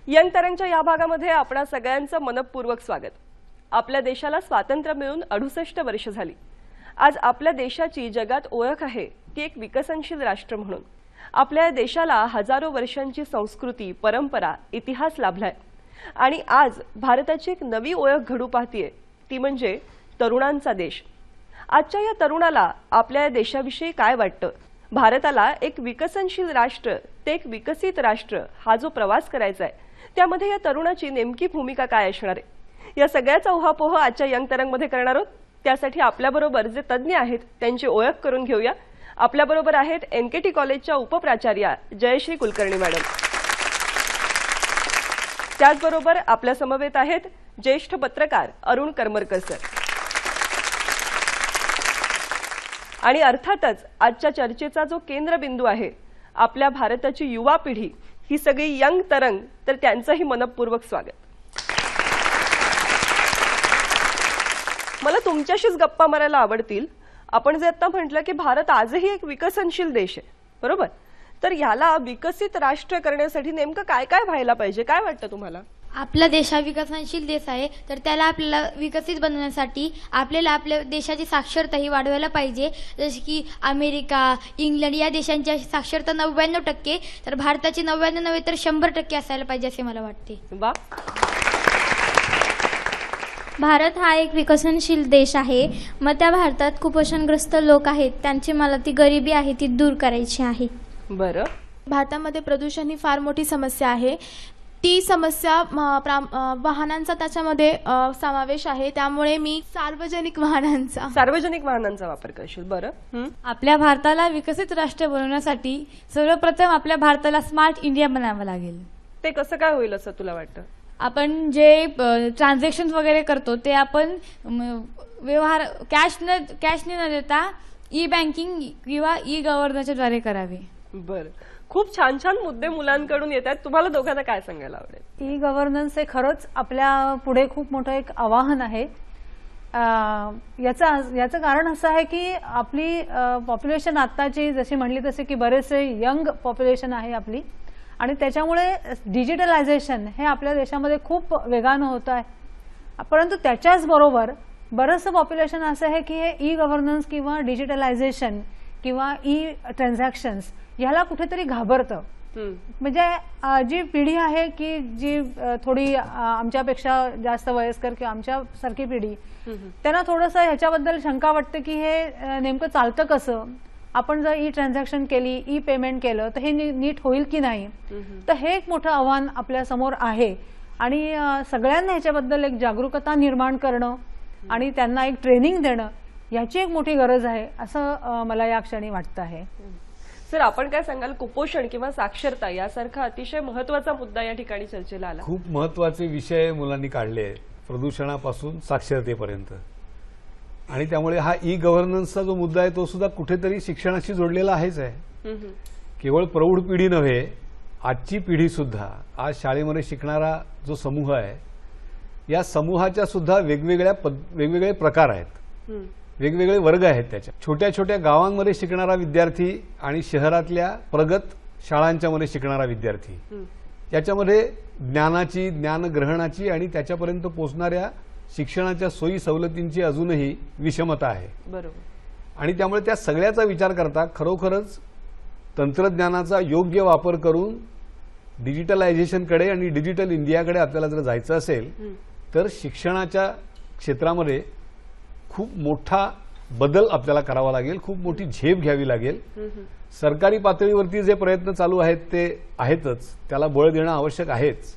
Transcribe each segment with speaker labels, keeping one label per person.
Speaker 1: Young तरंगच्या या भागामध्ये आपणा सगळ्यांचं मनपूर्वक स्वागत। आपल्या देशाला स्वातंत्र्य मिळून 68 वर्ष झाली। आज आपल्या देशाची जगात ओळख आहे ती एक विकसनशील राष्ट्र म्हणून। आपल्या देशाला हजारो वर्षांची संस्कृती, परंपरा, इतिहास लाभलाय आणि आज भारताची एक नवी ओळख घडू पाहतीये ती म्हणजे तरुणांचा देश। आजच्या या तरुणाला आपल्या देशाविषयी काय वाटतं? भारताला एक विकसनशील राष्ट्र ते एक विकसित राष्ट्र हा जो प्रवास करायचा आहे त्यामध्ये या तरुणाची नेमकी भूमिका काय असणार आहे? या सगळ्याचा उहापोह आजच्या यंग तरंगमध्ये करणार आहोत। त्यासाठी आपल्याबरोबर जे तज्ञ आहेत त्यांची ओळख करून घेऊया। आपल्याबरोबर आहेत एनकेटी कॉलेजच्या उपप्राचार्या जयश्री कुलकर्णी मॅडम। त्याचबरोबर आपल्या समवेत आहेत ज्येष्ठ पत्रकार अरुण करमरकर सर आणि अर्थातच आजच्या चर्चेचा जो केंद्रबिंदू आहे आपल्या भारताची युवा पिढी ही सगळी यंग तरंग, तर त्यांचंही मनपूर्वक स्वागत। मला तुमच्याशीच गप्पा मारायला आवडतील। आपण जे आता म्हटलं की भारत आजही एक विकसनशील देश आहे, बरोबर? तर याला विकसित राष्ट्र करण्यासाठी नेमकं काय काय व्हायला पाहिजे, काय वाटतं तुम्हाला?
Speaker 2: आपला देश हा विकसनशील देश आहे, तर त्याला आपल्याला विकसित बनवण्यासाठी आपल्याला आपल्या देशाची साक्षरताही वाढवायला पाहिजे। जसे की अमेरिका, इंग्लंड या देशांची साक्षरता 99%, तर भारताची 99 नव्हे तर 100% असायला पाहिजे असे मला वाटते।
Speaker 1: वा,
Speaker 3: भारत हा एक विकसनशील देश आहे। मग त्या भारतात कुपोषणग्रस्त लोक आहेत, त्यांची मला ती गरिबी आहे ती दूर करायची आहे।
Speaker 1: बरं,
Speaker 4: भारतामध्ये प्रदूषण ही फार मोठी समस्या आहे। ती समस्या वाहनांचा त्याच्यामध्ये समावेश आहे, त्यामुळे मी सार्वजनिक वाहनांचा
Speaker 1: वापर करशील। बरं,
Speaker 5: आपल्या भारताला विकसित राष्ट्र बनवण्यासाठी सर्वप्रथम आपल्या भारताला स्मार्ट इंडिया बनावं लागेल।
Speaker 1: ते कसं काय होईल असं तुला वाटतं?
Speaker 5: आपण जे ट्रान्झॅक्शन वगैरे करतो ते आपण व्यवहार कॅश न देता ई बँकिंग किंवा ई गव्हर्नन्सच्या द्वारे करावे।
Speaker 1: बरं, खूप छान छान मुद्दे मुलांकडून येत आहेत। तुम्हाला दोघांना काय सांगायला आवडेल?
Speaker 6: ई गव्हर्नन्स हे खरंच आपल्या पुढे खूप मोठं एक आव्हान आहे। याचं कारण असं आहे की आपली पॉप्युलेशन आत्ताची जशी म्हणली तसे की बरेचसे यंग पॉप्युलेशन आहे आपली, आणि त्याच्यामुळे डिजिटलायझेशन हे आपल्या देशामध्ये खूप वेगानं होत आहे। परंतु त्याच्याच बरोबर बरंचसं पॉप्युलेशन असं आहे की हे ई गव्हर्नन्स किंवा डिजिटलायझेशन किंवा ई ट्रान्झॅक्शन्स याला कुठेतरी घाबरतं। म्हणजे जी पिढी आहे की जी थोडी आमच्यापेक्षा जास्त वयस्कर किंवा आमच्यासारखी पिढी, त्यांना थोडंसं ह्याच्याबद्दल शंका वाटते की हे नेमकं चालतं कसं, आपण जर ई ट्रान्झॅक्शन केली, ई पेमेंट केलं तर हे नीट होईल की नाही। तर हे एक मोठं आव्हान आपल्या समोर आहे आणि सगळ्यांना ह्याच्याबद्दल एक जागरूकता निर्माण करणं आणि त्यांना एक ट्रेनिंग देणं याची एक मोठी गरज आहे असं मला या क्षणी वाटतं आहे।
Speaker 1: सर, आपण काय सांगाल? कुपोषण किंवा साक्षरता यासारखा अतिशय महत्त्वाचा मुद्दा या ठिकाणी चर्चेला आला।
Speaker 7: खूप महत्त्वाचे विषय मुलांनी काढले आहेत, प्रदूषणापासून साक्षरतेपर्यंत, आणि त्यामुळे हा ई गव्हर्नन्सचा जो मुद्दा आहे तो सुद्धा कुठेतरी शिक्षणाशी जोडलेला आहेच आहे। केवळ प्रौढ पिढी नव्हे, आजची पिढी सुद्धा, आज शाळेमध्ये शिकणारा जो समूह आहे या समूहाच्या सुद्धा वेगवेगळे प्रकार आहेत, वेगवेगळे वर्ग आहेत। त्याच्या छोट्या छोट्या गावांमध्ये शिकणारा विद्यार्थी आणि शहरातल्या प्रगत शाळांच्या मध्ये शिकणारा विद्यार्थी, याच्यामध्ये ज्ञानग्रहणाची आणि त्याच्यापर्यंत पोहोचणाऱ्या शिक्षणाच्या सोयी सवलतींची अजूनही विषमता आहे।
Speaker 1: बरोबर,
Speaker 7: आणि त्यामुळे त्या सगळ्याचा विचार करता खरोखरच तंत्रज्ञानाचा योग्य वापर करून डिजिटलायझेशनकडे आणि डिजिटल इंडियाकडे आपल्याला जर जायचं असेल तर शिक्षणाच्या क्षेत्रामध्ये खूप मोठा बदल आपल्याला करावा लागेल, खूप मोठी झेप घ्यावी लागेल। सरकारी पातळीवरती जे प्रयत्न चालू आहेत ते आहेतच, त्याला बळ देणं आवश्यक आहेच,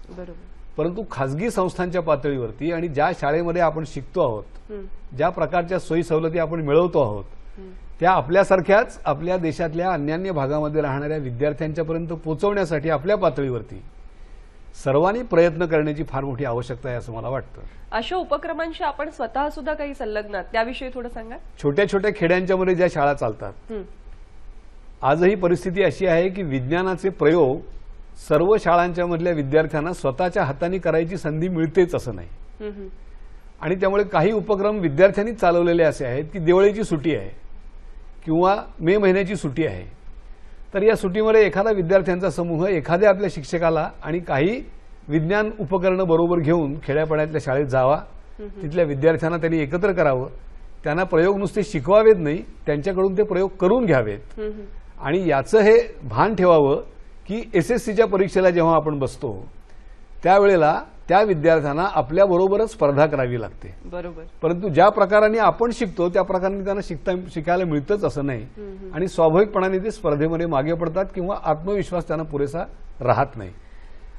Speaker 7: परंतु खाजगी संस्थांच्या पातळीवरती आणि ज्या शाळेमध्ये आपण शिकतो आहोत, ज्या प्रकारच्या सोयी सवलती आपण मिळवतो आहोत, त्या आपल्यासारख्याच आपल्या देशातल्या अन्यान्य भागामध्ये राहणाऱ्या विद्यार्थ्यांच्यापर्यंत पोहोचवण्यासाठी आपल्या पातळीवरती सर्वांनी प्रयत्न करण्याची फार मोठी आवश्यकता आहे असं मला वाटतं।
Speaker 1: अशा उपक्रमांशी आपण स्वतः सुद्धा काही संलग्न, त्याविषयी थोडं सांगा।
Speaker 7: छोट्या छोट्या खेड्यांच्या मध्ये ज्या शाळा चालतात, आजही परिस्थिती अशी आहे की विज्ञानाचे प्रयोग सर्व शाळांच्या मधल्या विद्यार्थ्यांना स्वतःच्या हाताने करायची संधी मिळतेच असं नाही, आणि त्यामुळे काही उपक्रम विद्यार्थ्यांनी चालवलेले असे आहेत की दिवाळीची सुट्टी आहे किंवा मे महिन्याची सुट्टी आहे, तर या सुट्टीमध्ये एखादा विद्यार्थ्यांचा समूह एखाद्या आपल्या शिक्षकाला आणि काही विज्ञान उपकरणं बरोबर घेऊन खेड्यापाड्यातल्या शाळेत जावा, तिथल्या विद्यार्थ्यांना त्यांनी एकत्र करावं, त्यांना प्रयोग नुसते शिकवावेत नाही, त्यांच्याकडून ते प्रयोग करून घ्यावेत. आणि याचं हे भान ठेवावं की SSCच्या परीक्षेला जेव्हा आपण बसतो त्यावेळेला त्या विद्यार्थ्यांना आपल्याबरोबरच स्पर्धा करावी लागते.
Speaker 1: बरोबर.
Speaker 7: परंतु ज्या प्रकाराने आपण शिकतो त्या प्रकाराने त्यांना शिकायला मिळतच असं नाही, आणि स्वाभाविकपणाने ते स्पर्धेमध्ये मागे पडतात किंवा आत्मविश्वास त्यांना पुरेसा राहत नाही.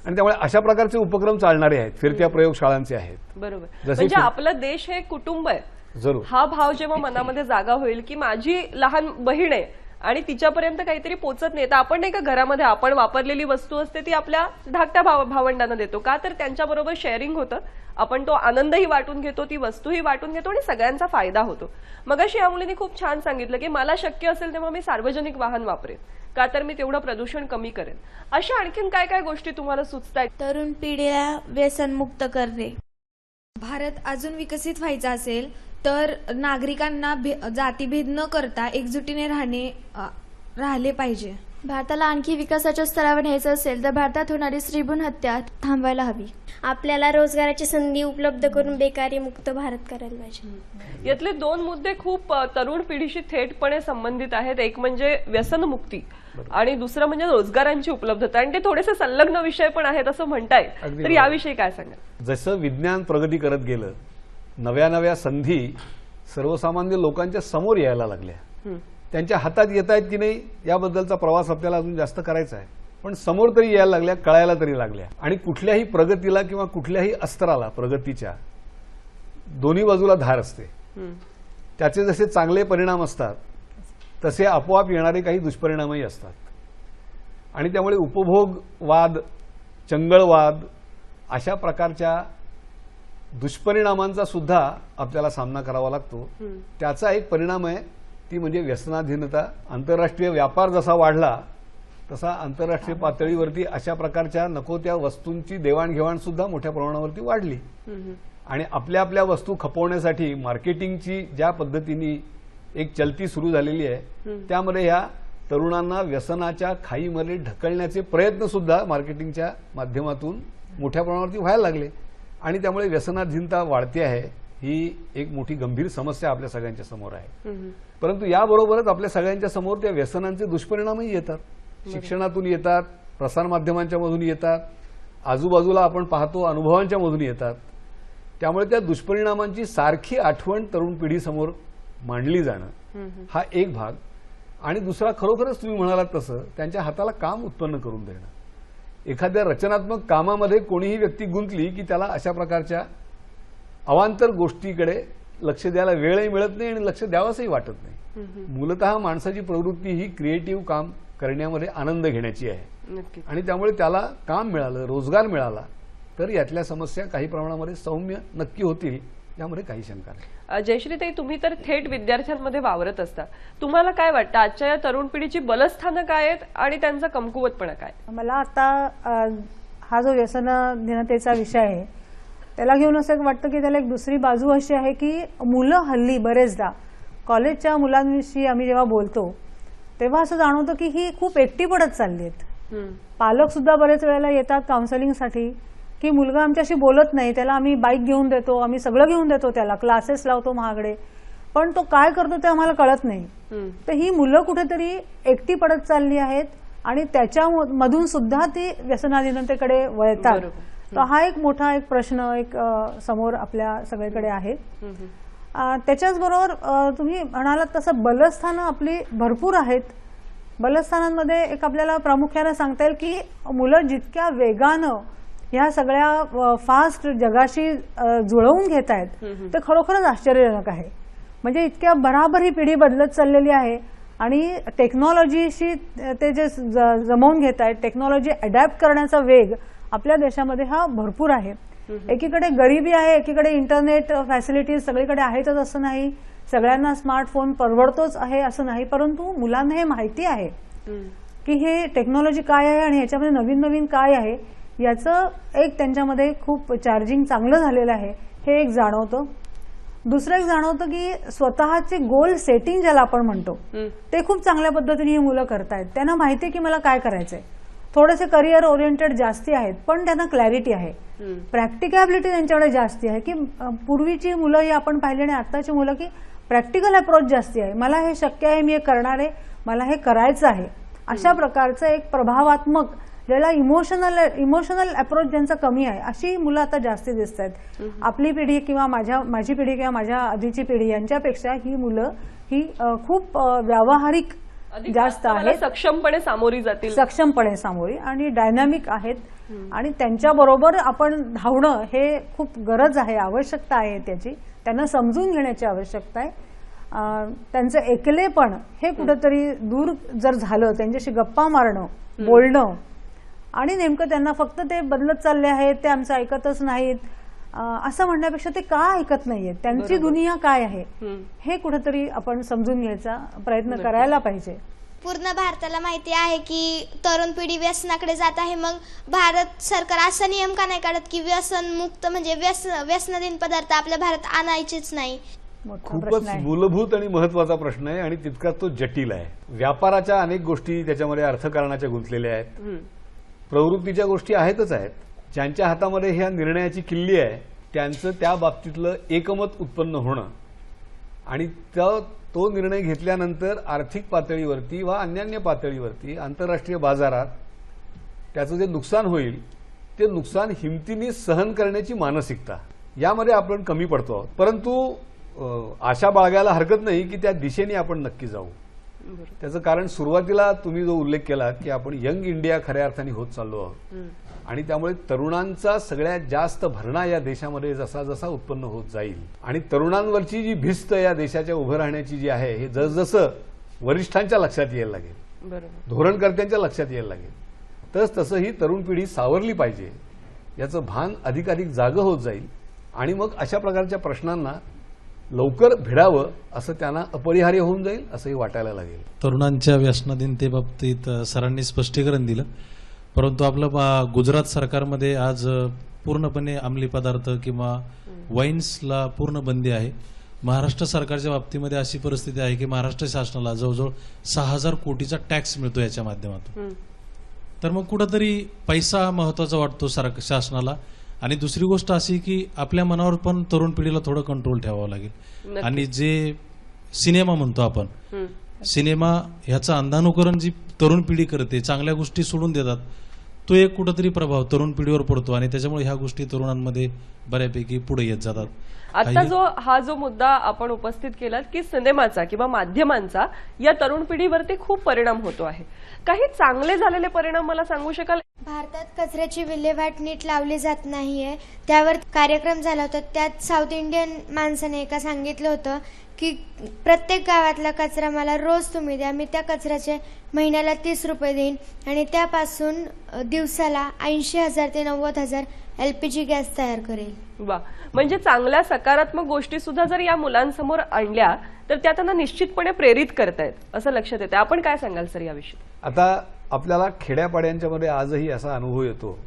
Speaker 7: आणि त्यामुळे अशा प्रकारचे उपक्रम चालणारे आहेत, फिरत्या प्रयोगशाळांचे आहेत.
Speaker 1: बरोबर.
Speaker 7: जसे
Speaker 1: म्हणजे आपला देश हे कुटुंब आहे.
Speaker 7: जरूर
Speaker 1: हा भाव जेव्हा मनामध्ये जागा होईल की माझी लहान बहीण आहे आणि तिच्यापर्यंत काहीतरी पोचत नाही, तर आपण नाही का घरामध्ये आपण वापरलेली वस्तू असते ती आपल्या धाकट्या भावंडांना देतो का, तर त्यांच्याबरोबर शेअरिंग होतं, आपण तो आनंदही वाटून घेतो, ती वस्तूही वाटून घेतो आणि सगळ्यांचा फायदा होतो. मगाशी या मुलीने खूप छान सांगितलं की मला शक्य असेल तेव्हा मी सार्वजनिक वाहन वापरेन, का तर मी तेवढं प्रदूषण कमी करेन. अशा आणखीन काय काय गोष्टी तुम्हाला सुचतायत?
Speaker 8: तरुण पिढीला व्यसनमुक्त करणे.
Speaker 9: भारत अजून विकसित व्हायचा असेल तर नागरिकांना जातीभेद न करता एकजुटीने राहिले पाहिजे.
Speaker 3: भारताला आणखी विकासाच्या स्तरावर न्यायचं असेल तर भारतात होणारी स्त्रीभ्रूण हत्या थांबवायला हवी.
Speaker 10: आपल्याला रोजगाराची संधी उपलब्ध करून बेकारी मुक्त भारत करायला पाहिजे.
Speaker 1: यातले 2 मुद्दे खूप तरुण पिढीशी थेटपणे संबंधित आहेत. एक म्हणजे व्यसनमुक्ती आणि दुसरं म्हणजे रोजगारांची उपलब्धता, आणि ते थोडेसे संलग्न विषय पण आहेत असं म्हणताय, तर याविषयी काय सांगाल?
Speaker 7: जसं विज्ञान प्रगती करत गेलं, नव्या नव्या संधी सर्वसामान्य लोकांच्या समोर यायला लागल्या. त्यांच्या हातात येत आहेत की नाही याबद्दलचा प्रवास आपल्याला अजून जास्त करायचा आहे, पण समोर तरी यायला लागल्या, कळायला तरी लागल्या. आणि कुठल्याही प्रगतीला किंवा कुठल्याही अस्त्राला प्रगतीच्या दोन्ही बाजूला धार असते. त्याचे जसे चांगले परिणाम असतात तसे आपोआप येणारे काही दुष्परिणामही असतात. आणि त्यामुळे उपभोगवाद, चंगळवाद अशा प्रकारच्या दुष्परिणामांचा सुद्धा आपल्याला सामना करावा लागतो. त्याचा एक परिणाम आहे ती म्हणजे व्यसनाधीनता. आंतरराष्ट्रीय व्यापार जसा वाढला तसा आंतरराष्ट्रीय पातळीवरती अशा प्रकारच्या नको त्या वस्तूंची देवाणघेवाण सुद्धा मोठ्या प्रमाणावरती वाढली. आणि आपल्या आपल्या वस्तू खपवण्यासाठी मार्केटिंगची ज्या पद्धतीने एक चलती सुरू झालेली आहे, त्यामध्ये ह्या तरुणांना व्यसनाच्या खाईमध्ये ढकलण्याचे प्रयत्न सुद्धा मार्केटिंगच्या माध्यमातून मोठ्या प्रमाणावरती व्हायला लागले. आणि त्यामुळे व्यसनाधीनता वाढते आहे. ही एक मोठी गंभीर समस्या आपल्या सगळ्यांच्या समोर आहे. परंतु याबरोबरच आपल्या सगळ्यांच्या समोर त्या व्यसनांचे दुष्परिणामही येतात. शिक्षणातून येतात, प्रसारमाध्यमांच्या मधून येतात, आजूबाजूला आपण पाहतो अनुभवांच्या मधून येतात. त्यामुळे त्या दुष्परिणामांची सारखी आठवण तरुण पिढीसमोर मांडली जाणं हा एक भाग. आणि दुसरा, खरोखरच तुम्ही म्हणालात तसं त्यांच्या हाताला काम उत्पन्न करून देणं. एखाद्या रचनात्मक कामामध्ये कोणीही व्यक्ती गुंतली की त्याला अशा प्रकारच्या अवांतर गोष्टीकडे लक्ष द्यायला वेळही मिळत नाही आणि लक्ष द्यावंसही वाटत नाही. मूलतः माणसाची प्रवृत्ती ही क्रिएटिव्ह काम करण्यामध्ये आनंद घेण्याची आहे. आणि त्यामुळे त्याला काम मिळालं, रोजगार मिळाला तर यातल्या समस्या काही प्रमाणामध्ये सौम्य नक्की होतील, यामध्ये काही शंका नाही.
Speaker 1: जयश्रीताई, तुम्ही तर थेट विद्यार्थ्यांमध्ये वावरत असता, तुम्हाला काय वाटतं आजच्या या तरुण पिढीची बलस्थानं काय आहेत आणि त्यांचा कमकुवतपणा काय?
Speaker 6: मला आता हा जो व्यसनाधीनतेचा विषय आहे त्याला घेऊन असं वाटतं की त्याला एक दुसरी बाजू अशी आहे की मुलं हल्ली बरेचदा कॉलेजच्या मुलांविषयी आम्ही जेव्हा बोलतो तेव्हा असं जाणवतं की ही खूप एकटी पडत चालली आहेत. पालक सुद्धा बरेच वेळेला येतात काउन्सिलिंगसाठी की मुलगा आमच्याशी बोलत नाही, त्याला आम्ही बाईक घेऊन देतो, आम्ही सगळं घेऊन देतो, त्याला क्लासेस लावतो महागडे, पण तो काय करतो ते आम्हाला कळत नाही. तर ही मुलं कुठेतरी एकटी पडत चालली आहेत आणि त्याच्यामधून सुद्धा ती व्यसनाधीनतेकडे वळतात. तर हा एक मोठा एक प्रश्न एक समोर आपल्या सगळीकडे आहे. त्याच्याच बरोबर तुम्ही म्हणालात तसं बलस्थानं आपली भरपूर आहेत. बलस्थानांमध्ये एक आपल्याला प्रामुख्याने सांगता येईल की मुलं जितक्या वेगानं ह्या सगळ्या फास्ट जगाशी जुळवून घेत आहेत ते खरोखरच आश्चर्यजनक आहे. म्हणजे इतक्या बराबर ही पिढी बदलत चाललेली आहे आणि टेक्नॉलॉजीशी ते जे जमवून घेत आहेत, टेक्नॉलॉजी अडॅप्ट करण्याचा वेग आपल्या देशामध्ये हा भरपूर आहे. एकीकडे गरिबी आहे, एकीकडे इंटरनेट फॅसिलिटीज सगळीकडे आहेतच असं नाही, सगळ्यांना स्मार्टफोन परवडतोच आहे असं नाही, परंतु मुलांना हे माहिती आहे की हे टेक्नॉलॉजी काय आहे आणि ह्याच्यामध्ये नवीन नवीन काय आहे, याचं एक त्यांच्यामध्ये खूप चार्जिंग चांगलं झालेलं आहे हे एक जाणवतं. दुसरं एक जाणवतं की स्वतःचे गोल सेटिंग ज्याला आपण म्हणतो ते खूप चांगल्या पद्धतीने ही मुलं करतायत. त्यांना माहिती आहे की मला काय करायचंय. थोडेसे करिअर ओरिएंटेड जास्ती आहेत, पण त्यांना क्लॅरिटी आहे, प्रॅक्टिकॅबिलिटी त्यांच्याकडे जास्ती आहे. की पूर्वीची मुलं ही आपण पाहिली आणि आत्ताची मुलं की प्रॅक्टिकल अप्रोच जास्ती आहे. मला हे शक्य आहे, मी हे करणार आहे, मला हे करायचं आहे, अशा प्रकारचं एक प्रभावात्मक, ज्याला इमोशनल अप्रोच ज्यांचा कमी आहे, अशी मुलं आता जास्ती दिसत आहेत. आपली पिढी किंवा माझी पिढी किंवा माझ्या आधीची पिढी यांच्यापेक्षा ही मुलं ही खूप व्यावहारिक जास्त आहेत,
Speaker 1: सक्षमपणे सामोरी
Speaker 6: आणि डायनामिक आहेत. आणि त्यांच्याबरोबर आपण धावणं हे खूप गरज आहे, आवश्यकता आहे त्याची. त्यांना समजून घेण्याची आवश्यकता आहे. त्यांचं एकलेपण हे कुठंतरी दूर जर झालं, त्यांच्याशी गप्पा मारणं, बोलणं, आणि नेमकं त्यांना फक्त ते बदलत चालले आहेत, ते आमचं ऐकतच नाहीत असं म्हणण्यापेक्षा ते का ऐकत नाहीयेत, त्यांची दुनिया काय आहे हे कुठेतरी आपण समजून घ्यायचा प्रयत्न करायला पाहिजे.
Speaker 10: पूर्ण भारताला माहिती आहे की तरुण पिढी व्यसनाकडे जात आहे. मग भारत सरकार असा नियम का नाही काढत की व्यसन मुक्त म्हणजे व्यसनाधीन पदार्थ आपल्या भारतात आणायचेच नाही?
Speaker 7: खूपच मूलभूत आणि महत्वाचा प्रश्न आहे आणि तितकाच तो जटिल आहे. व्यापाराच्या अनेक गोष्टी त्याच्यामध्ये अर्थकारणाच्या गुंतलेल्या आहेत, प्रवृत्तीच्या गोष्टी आहेतच आहेत. ज्यांच्या हातामध्ये ह्या निर्णयाची किल्ली आहे त्यांचं त्या बाबतीतलं एकमत उत्पन्न होणं आणि तो निर्णय घेतल्यानंतर आर्थिक पातळीवरती वा अन्य पातळीवरती आंतरराष्ट्रीय बाजारात त्याचं जे नुकसान होईल ते नुकसान हिमतीने सहन करण्याची मानसिकता, यामध्ये आपण कमी पडतो आहोत. परंतु आशा बाळगायला हरकत नाही की त्या दिशेने आपण नक्की जाऊ. त्याचं कारण सुरुवातीला तुम्ही जो उल्लेख केला की आपण यंग इंडिया खऱ्या अर्थाने होत चाललो आहोत आणि त्यामुळे तरुणांचा सगळ्यात जास्त भरणा या देशामध्ये जसा जसा उत्पन्न होत जाईल आणि तरुणांवरची जी भिस्त या देशाच्या उभं राहण्याची जी आहे हे जसजसं वरिष्ठांच्या लक्षात यायला लागेल, धोरणकर्त्यांच्या लक्षात यायला लागेल, तसं ही तरुण पिढी सावरली पाहिजे, याचं भान अधिकाधिक जागं होत जाईल आणि मग अशा प्रकारच्या प्रश्नांना लवकर भिडावं असं त्यांना अपरिहार्य होऊन जाईल असंही वाटायला लागेल.
Speaker 11: तरुणांच्या व्यसनाधीनतेबाबतीत सरांनी स्पष्टीकरण दिलं, परंतु आपलं गुजरात सरकारमध्ये आज पूर्णपणे अंमली पदार्थ किंवा वाईन्सला पूर्ण बंदी आहे. महाराष्ट्र सरकारच्या बाबतीमध्ये अशी परिस्थिती आहे की महाराष्ट्र शासनाला जवळजवळ 6,000 कोटीचा टॅक्स मिळतो याच्या माध्यमातून. तर मग कुठंतरी पैसा महत्वाचा वाटतो शासनाला. आणि दुसरी गोष्ट अशी की आपल्या मनावर पण तरुण पिढीला थोडं कंट्रोल ठेवावं लागेल. आणि जे सिनेमा म्हणतो आपण, सिनेमा ह्याचं अंधानुकरण जी तरुण पिढी करते, चांगल्या गोष्टी सोडून देतात, तो एक कुठंतरी प्रभाव तरुण पिढीवर पडतो आणि त्याच्यामुळे ह्या गोष्टी तरुणांमध्ये बऱ्यापैकी पुढे येत जातात.
Speaker 1: आता हा जो मुद्दा आपण उपस्थित केलात की सिनेमाचा किंवा माध्यमांचा या तरुण पिढीवरती खूप परिणाम होतो आहे, काही चांगले झालेले परिणाम मला सांगू शकाल?
Speaker 10: भारतात कचऱ्याची विल्हेवाट नीट लावली जात नाहीये, त्यावर कार्यक्रम झाला होता. त्यात साऊथ इंडियन माणसाने एका सांगितलं होतं की प्रत्येक गावातला कचरा मला रोज तुम्ही द्या, मी त्या कचऱ्याचे महिन्याला 30 रुपये देईन आणि त्यापासून दिवसाला 80,000 ते 90,000 LPG गॅस तयार करेल.
Speaker 1: वा, म्हणजे चांगल्या सकारात्मक गोष्टी सुद्धा जर या मुलांसमोर आणल्या तर त्या त्यांना निश्चितपणे प्रेरित करतायत असं लक्षात येतं. आपण काय सांगाल सर याविषयी?
Speaker 7: आता आपल्याला खेड्यापाड्यांच्या मध्ये आजही असा अनुभव येतो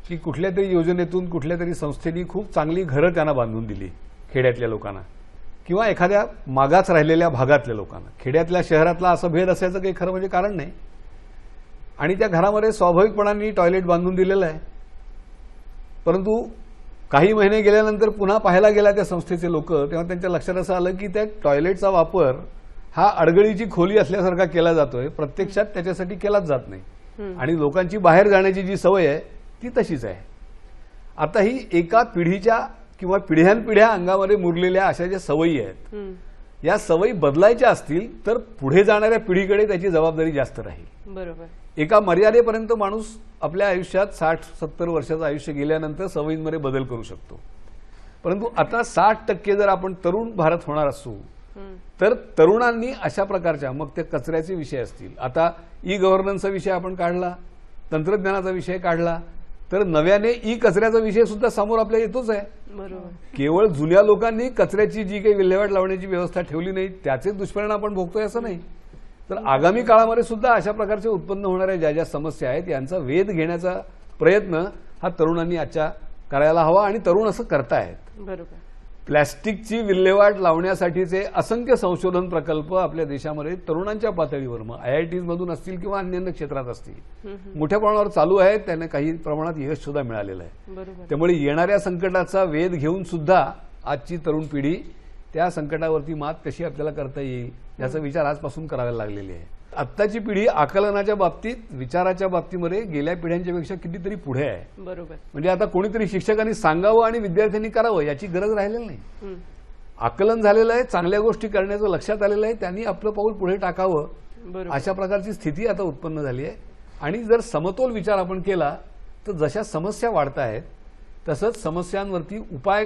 Speaker 7: की कुठल्या तरी योजनेतून कुठल्या तरी संस्थेने खूप चांगली घरं त्यांना बांधून दिली खेड्यातल्या लोकांना किंवा एखाद्या मागास राहिलेल्या भागातल्या लोकांना. खेड्यातल्या शहरातला असं भेद असायचं काही खरं म्हणजे कारण नाही. आणि त्या घरामध्ये स्वाभाविकपणाने टॉयलेट बांधून दिलेलं आहे, परंतु काही महिने गेल्यानंतर पुन्हा पाहायला गेला त्या संस्थेचे लोक, तेव्हा त्यांच्या लक्षात असं आलं की त्या टॉयलेटचा वापर हा अडगळीची खोली असल्यासारखा केला जातोय, प्रत्यक्षात त्याच्यासाठी केलाच जात नाही आणि लोकांची बाहेर जाण्याची जी सवय आहे ती तशीच आहे. आता ही एका पिढीच्या किंवा पिढ्यानपिढ्या अंगामध्ये मुरलेल्या अशा ज्या सवयी आहेत, या सवयी बदलायच्या असतील तर पुढे जाणाऱ्या पिढीकडे त्याची जबाबदारी जास्त राहील.
Speaker 1: बरोबर.
Speaker 7: एका मर्यादेपर्यंत माणूस आपल्या आयुष्यात 60-70 वर्षाचं आयुष्य गेल्यानंतर सवयींमध्ये बदल करू शकतो, परंतु आता 60% जर आपण तरुण भारत होणार असू तर तरुणांनी अशा प्रकारच्या, मग ते कचऱ्याचे विषय असतील, आता ई गव्हर्नन्सचा विषय आपण काढला, तंत्रज्ञानाचा विषय काढला, तर नव्याने ई कचऱ्याचा विषय सुद्धा समोर आपल्या येतोच आहे.
Speaker 1: बरोबर.
Speaker 7: केवळ जुन्या लोकांनी कचऱ्याची जी काही विल्हेवाट लावण्याची व्यवस्था ठेवली नाही त्याचे दुष्परिणाम आपण भोगतोय असं नाही, तर आगामी काळामध्ये सुद्धा अशा प्रकारचे उत्पन्न होणाऱ्या ज्या ज्या समस्या आहेत यांचा वेध घेण्याचा प्रयत्न हा तरुणांनी आजच्या करायला हवा आणि तरुण असं करतायत.
Speaker 1: बरोबर.
Speaker 7: प्लॅस्टिकची विल्हेवाट लावण्यासाठीचे असंख्य संशोधन प्रकल्प आपल्या देशामध्ये तरुणांच्या पातळीवर मग IITs मधून असतील किंवा अन्य क्षेत्रात असतील मोठ्या प्रमाणावर चालू आहेत. त्यांना काही प्रमाणात यश सुद्धा मिळालेलं आहे. त्यामुळे येणाऱ्या संकटाचा वेध घेऊन सुद्धा आजची तरुण पिढी त्या संकटावरती मात कशी आपल्याला करता येईल याचा विचार आजपासून करायला लागलेली आहे. आत्ताची पिढी आकलनाच्या बाबतीत विचाराच्या बाबतीमध्ये गेल्या पिढ्यांच्या पेक्षा कितीतरी पुढे आहे.
Speaker 1: बरोबर.
Speaker 7: म्हणजे आता कोणीतरी शिक्षकांनी सांगावं आणि विद्यार्थ्यांनी करावं याची गरज राहिलेली नाही. आकलन झालेलं आहे, चांगल्या गोष्टी करण्याचं लक्षात आलेलं आहे, त्यांनी आपलं पाऊल पुढे टाकावं अशा प्रकारची स्थिती आता उत्पन्न झाली आहे. आणि जर समतोल विचार आपण केला तर जशा समस्या वाढत आहेत तसंच समस्यांवरती उपाय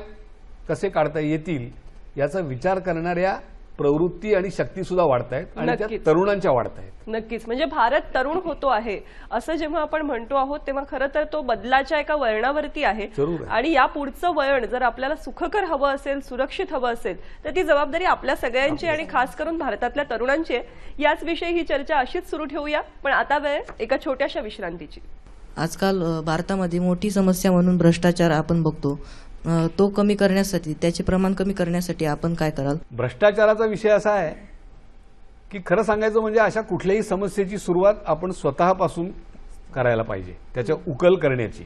Speaker 7: कसे काढता येतील याचा विचार करणाऱ्या प्रवृत्ती आणि शक्ती सुद्धा वाढत आहेत आणि त्या तरुणांच्या वाढत आहेत.
Speaker 1: नक्कीच. म्हणजे भारत तरुण होतो आहे असं जेव्हा आपण म्हणतो आहोत तेव्हा खरं तर तो बदलाच्या एका वळणावरती आहे. आणि या पुढचं वळण जर आपल्याला सुखकर हवं असेल, सुरक्षित हवं असेल तर ती जबाबदारी आपल्या सगळ्यांची आणि खास करून भारतातल्या तरुणांची आहे. याच विषयी ही चर्चा अशीच सुरू ठेवूया, पण आता वेळ एका छोट्याशा विश्रांतीची.
Speaker 12: आजकाल भारतामध्ये मोठी समस्या म्हणून भ्रष्टाचार आपण बघतो. तो कमी करण्यासाठी, त्याचे प्रमाण कमी करण्यासाठी आपण काय कराल?
Speaker 7: भ्रष्टाचाराचा विषय असा आहे की खरं सांगायचं म्हणजे अशा कुठल्याही समस्येची सुरुवात आपण स्वतःपासून करायला पाहिजे, त्याच्या उकल करण्याची.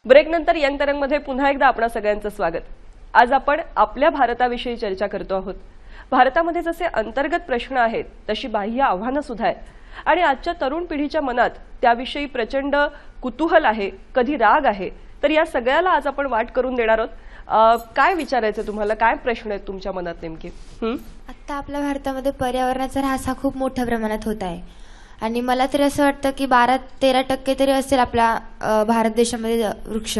Speaker 1: ब्रेकनंतर यंग तरंगमध्ये पुन्हा एकदा आपणा सगळ्यांचं स्वागत. आज आपण आपल्या भारताविषयी चर्चा करतो आहोत. भारतामध्ये जसे अंतर्गत प्रश्न आहेत तशी बाह्य आव्हानं सुद्धा आहेत आणि आजच्या तरुण पिढीच्या मनात त्याविषयी प्रचंड कुतूहल आहे, कधी राग आहे. तर या सगळ्याला आज आपण वाट करून देणार आहोत. काय विचारायचं तुम्हाला, काय प्रश्न आहेत तुमच्या मनात नेमके?
Speaker 8: आता आपल्या भारतामध्ये पर्यावरणाचा ऱ्हास हा खूप मोठ्या प्रमाणात होत आहे आणि मला तरी असं वाटतं की 12-13% तरी असेल आपल्या भारत देशामध्ये वृक्ष,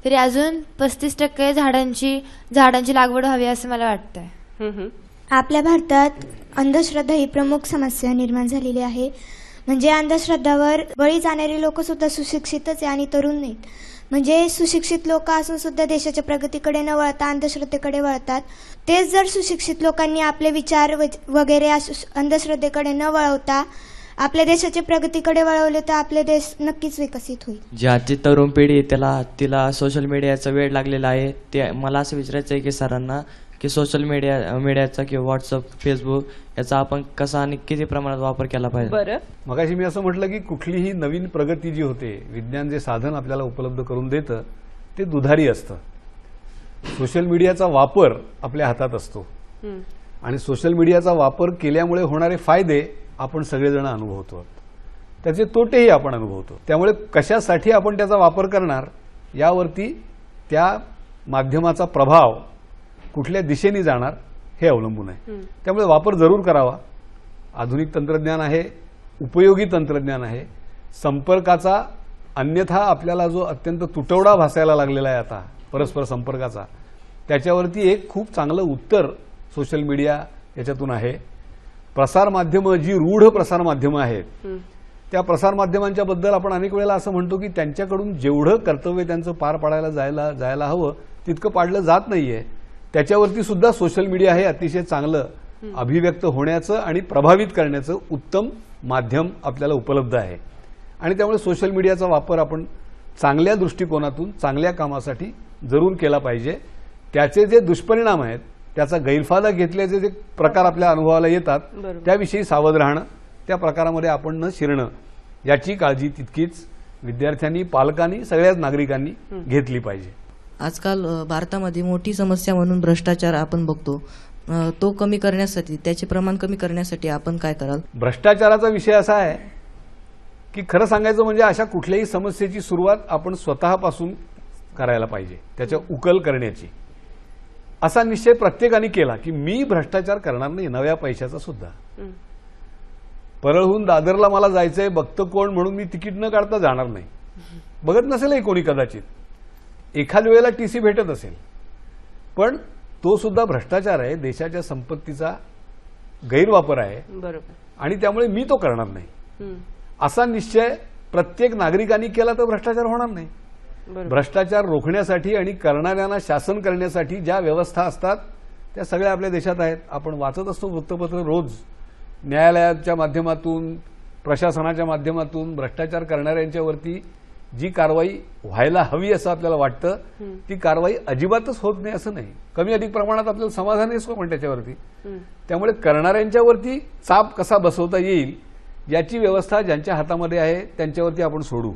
Speaker 8: तरी अजून 35% झाडांची लागवड हवी असं मला वाटतंय.
Speaker 10: आपल्या भारतात अंधश्रद्धा ही प्रमुख समस्या निर्माण झालेली आहे. म्हणजे अंधश्रद्धावर बळी जाणारी लोक सुद्धा सुशिक्षितच आहे आणि तरुण नाहीत. म्हणजे सुशिक्षित लोक असून सुद्धा देशाच्या प्रगतीकडे न वळता अंधश्रद्धेकडे वळतात. तेच जर सुशिक्षित लोकांनी आपले विचार वगैरे अंधश्रद्धेकडे न वळवता आपल्या देशाच्या प्रगतीकडे वळवले तर आपले देश नक्कीच विकसित होईल.
Speaker 13: जी आजची तरुण पिढी तिला सोशल मीडियाचा वेळ लागलेला आहे. ते मला असं विचारायचं आहे की सरांना की सोशल मीडियाचा किंवा व्हॉट्सअप, फेसबुक याचा आपण कसा आणि किती प्रमाणात वापर केला पाहिजे?
Speaker 1: बरं,
Speaker 7: मगाशी मी असं म्हटलं की कुठलीही नवीन प्रगती जी होते, विज्ञान जे साधन आपल्याला उपलब्ध करून देतं ते दुधारी असतं. सोशल मीडियाचा वापर आपल्या हातात असतो आणि सोशल मीडियाचा वापर केल्यामुळे होणारे फायदे आपण सगळेजण अनुभवतो, त्याचे तोटेही आपण अनुभवतो. त्यामुळे कशासाठी आपण त्याचा वापर करणार यावरती त्या माध्यमाचा प्रभाव कुठल्या दिशेने जाणार हे अवलंबून आहे. त्यामुळे वापर जरूर करावा. आधुनिक तंत्रज्ञान आहे, उपयोगी तंत्रज्ञान आहे. संपर्काचा अन्यथा आपल्याला जो अत्यंत तुटवडा भासायला लागलेला आहे आता परस्पर संपर्काचा, त्याच्यावरती एक खूप चांगलं उत्तर सोशल मीडिया याच्यातून आहे. प्रसारमाध्यमं जी रूढ प्रसारमाध्यमं आहेत त्या प्रसारमाध्यमांच्या बद्दल आपण अनेक वेळेला असं म्हणतो की त्यांच्याकडून जेवढं कर्तव्य त्यांचं पार पाडायला जायला हवं तितकं पाडलं जात नाहीये. त्याच्यावरती सुद्धा सोशल मीडिया हे अतिशय चांगलं अभिव्यक्त होण्याचं आणि प्रभावित करण्याचं उत्तम माध्यम आपल्याला उपलब्ध आहे. आणि त्यामुळे सोशल मीडियाचा वापर आपण चांगल्या दृष्टिकोनातून चांगल्या कामासाठी जरूर केला पाहिजे. त्याचे जे दुष्परिणाम आहेत, त्याचा गैरफायदा घेतल्याचे जे प्रकार आपल्या अनुभवाला येतात त्याविषयी सावध राहणं, त्या प्रकारामध्ये आपण न शिरणं याची काळजी तितकीच विद्यार्थ्यांनी, पालकांनी, सगळ्याच नागरिकांनी घेतली पाहिजे.
Speaker 12: आजकाल भारतामध्ये मोठी समस्या म्हणून भ्रष्टाचार आपण बघतो. तो कमी करण्यासाठी, त्याचे प्रमाण कमी करण्यासाठी आपण काय कराल?
Speaker 7: भ्रष्टाचाराचा विषय असा आहे की खरं सांगायचं म्हणजे अशा कुठल्याही समस्येची सुरुवात आपण स्वतःपासून करायला पाहिजे, त्याच्या उकल करण्याची. असा निश्चय प्रत्येकाने केला की मी भ्रष्टाचार करणार नाही, नव्या पैशाचा सुद्धा. परळहून दादरला मला जायचंय, बघतं कोण म्हणून मी तिकीट न काढता जाणार नाही. बघत नसेलही कोणी कदाचित, एखाद्या वेळेला टीसी भेटत असेल, पण तो सुद्धा भ्रष्टाचार आहे, देशाच्या संपत्तीचा गैरवापर आहे.
Speaker 1: बरोबर.
Speaker 7: आणि त्यामुळे मी तो करणार नाही असा निश्चय प्रत्येक नागरिकांनी केला तर भ्रष्टाचार होणार नाही. भ्रष्टाचार रोखण्यासाठी आणि करणाऱ्यांना शासन करण्यासाठी ज्या व्यवस्था असतात त्या सगळ्या आपल्या देशात आहेत. आपण वाचत असतो वृत्तपत्र रोज, न्यायालयाच्या माध्यमातून, प्रशासनाच्या माध्यमातून भ्रष्टाचार करणाऱ्यांच्यावरती जी कारवाई व्हायला हवी असं आपल्याला वाटतं ती कारवाई अजिबातच होत नाही असं नाही. कमी अधिक प्रमाणात आपल्याला समाधान असतो पण त्याच्यावरती. त्यामुळे करणाऱ्यांच्यावरती चाप कसा बसवता येईल याची व्यवस्था ज्यांच्या हातामध्ये आहे त्यांच्यावरती आपण सोडू.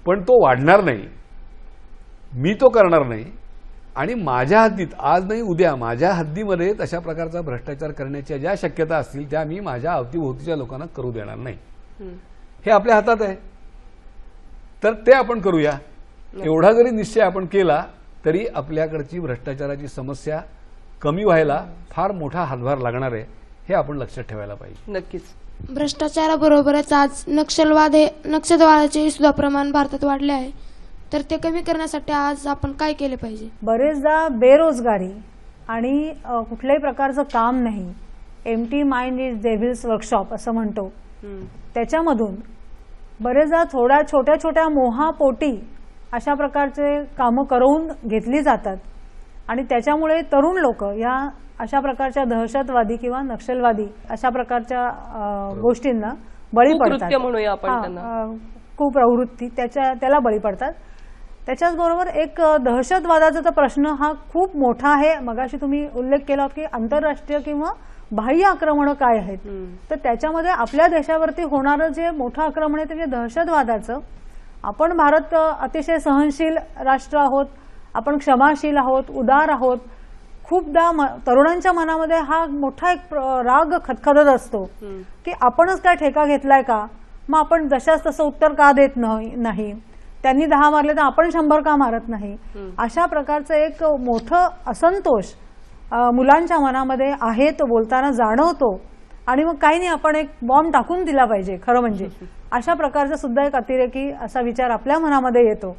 Speaker 7: पण तो वाढणार नाही, मी तो करणार नाही. आणि माझ्या हद्दीत आज नाही उद्या माझ्या हद्दीमध्ये तशा प्रकारचा भ्रष्टाचार करण्याच्या ज्या शक्यता असतील त्या मी माझ्या अवतीभोवतीच्या लोकांना करू देणार नाही. हे आपल्या हातात आहे, तर ते आपण करूया. एवढा जरी निश्चय आपण केला तरी आपल्याकडची भ्रष्टाचाराची समस्या कमी व्हायला फार मोठा हातभार लागणार आहे, हे आपण लक्षात ठेवायला पाहिजे.
Speaker 1: नक्कीच.
Speaker 4: भ्रष्टाचाराबरोबरच आज नक्षलवादाचे सुद्धा प्रमाण भारतात वाढले आहे. तर ते कमी करण्यासाठी आज आपण काय केले पाहिजे?
Speaker 6: बरेचदा बेरोजगारी आणि कुठल्याही प्रकारचं काम नाही, empty mind is devil's workshop असं म्हणतो, त्याच्यामधून बरेचदा थोड्या छोट्या छोट्या मोहापोटी अशा प्रकारचे कामं करवून घेतली जातात आणि त्याच्यामुळे तरुण लोक या अशा प्रकारच्या दहशतवादी किंवा नक्षलवादी अशा प्रकारच्या गोष्टींना बळी पडतात.
Speaker 1: म्हणूया आपण त्यांना,
Speaker 6: कुप्रवृत्ती त्याला बळी पडतात. त्याच्याचबरोबर एक दहशतवादाचा तर प्रश्न हा खूप मोठा आहे. मगाशी तुम्ही उल्लेख केला की आंतरराष्ट्रीय किंवा बाह्य आक्रमण काय आहेत, तर त्याच्यामध्ये आपल्या देशावरती होणारं जे मोठं आक्रमण आहे ते दहशतवादाचं. आपण भारत अतिशय सहनशील राष्ट्र आहोत, आपण क्षमाशील आहोत, उदार आहोत. खूपदा तरुणांच्या मनामध्ये हा मोठा एक राग खदखदत असतो की आपणच काय ठेका घेतलाय का, मग आपण जशाच तसं उत्तर का देत नाही, त्यांनी 10 मारले तर आपण 100 का मारत नाही. अशा प्रकारचं एक मोठं असंतोष मुलांच्या मनामध्ये आहे, तो बोलताना जाणवतो. आणि मग काही नाही, आपण एक बॉम्ब टाकून दिला पाहिजे खरं म्हणजे, अशा प्रकारचा सुद्धा एक अतिरेकी असा विचार आपल्या मनामध्ये येतो.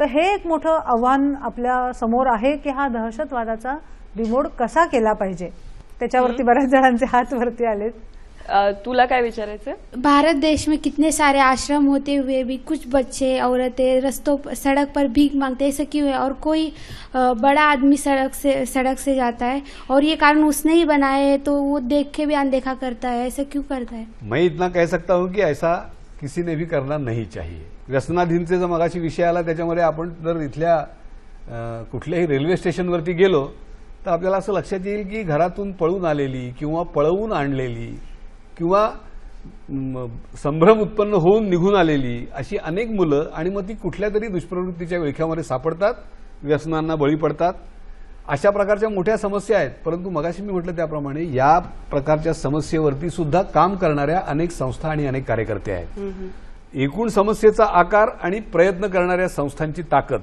Speaker 6: तर हे एक मोठं आव्हान आपल्या समोर आहे की हा दहशतवादाचा बिमोड कसा केला पाहिजे. त्याच्यावरती बऱ्याच जणांचे हात वरती आलेत.
Speaker 1: तुला काय विचारायचं?
Speaker 3: भारत देश में कितने सारे आश्रम होते हुए भी कुछ बच्चे औरतें रस्तों सड़क पर भीख मांगते, ऐसा क्यों है? और कोई बड़ा आदमी सड़क से जाता है और ये कानून उसने ही बनाया है तो वो देख के भी अनदेखा करता है, ऐसा क्यों करता है?
Speaker 7: मैं इतना कह सकता हूं कि ऐसा किसी ने भी करना नहीं चाहिए. व्यसनाधीनचे जो मगाशी विषय आला त्याच्यामध्ये आपण जर इथल्या कुठल्याही रेल्वे स्टेशनवरती गेलो तर आपल्याला असं लक्षात येईल की घरातून पळून आलेली किंवा पळवून आणलेली किंवा संभ्रम उत्पन्न होऊन निघून आलेली अशी अनेक मुलं आणि मग ती कुठल्या तरी दुष्प्रवृत्तीच्या विळख्यामध्ये सापडतात, व्यसनांना बळी पडतात. अशा प्रकारच्या मोठ्या समस्या आहेत. परंतु मगाशी मी म्हटलं त्याप्रमाणे या प्रकारच्या समस्येवरती सुद्धा काम करणाऱ्या अनेक संस्था आणि अनेक कार्यकर्ते आहेत. एकूण समस्येचा आकार आणि प्रयत्न करणाऱ्या संस्थांची ताकद